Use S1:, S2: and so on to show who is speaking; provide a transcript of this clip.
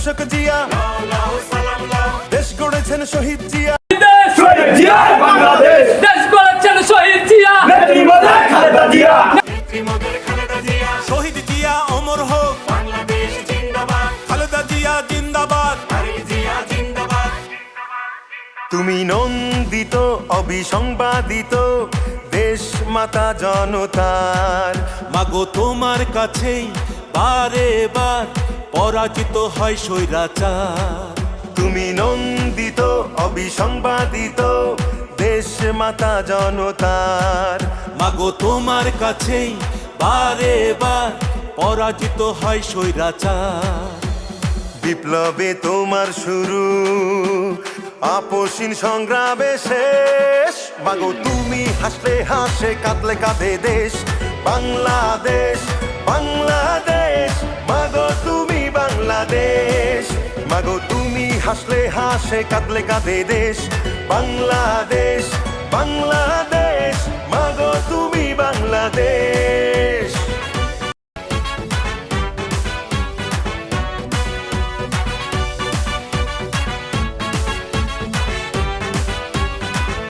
S1: শেখ জিয়া, দেশ গড়েছেন শহীদ জিয়া।
S2: দেশ গড়েছেন শহীদ জিয়া,
S1: শহীদ জিয়া অমর হোক,
S3: বাংলাদেশ জিন্দাবাদ,
S1: খালেদা জিয়া জিন্দাবাদ।
S3: জিয়া জিন্দাবাদ।
S1: তুমি নন্দিত অবিসংবাদিত দেশ মাতা জনতার, মাগো তোমার কাছেই বারে বার পরাজিত হয় স্বৈরাচার। তুমি নন্দিত অবিসংবাদিত দেশ মাতা জনতার, মাগো তোমার কাছেই বারে বার পরাজিত হয় স্বৈরাচার। বিপ্লবে তোমার শুরু, আপসীন সংগ্রামে শেষ, মাগো তুমি হাসলে হাসে কাঁদলে কাঁদে দেশ বাংলাদেশ, বাংলাদেশ। মাগো তুমি বাংলাদেশ, মাগো তুমি হাসলে হাসে কাঁদলে কাঁদে দেশ বাংলাদেশ, বাংলাদেশ। মাগো তুমি বাংলাদেশ।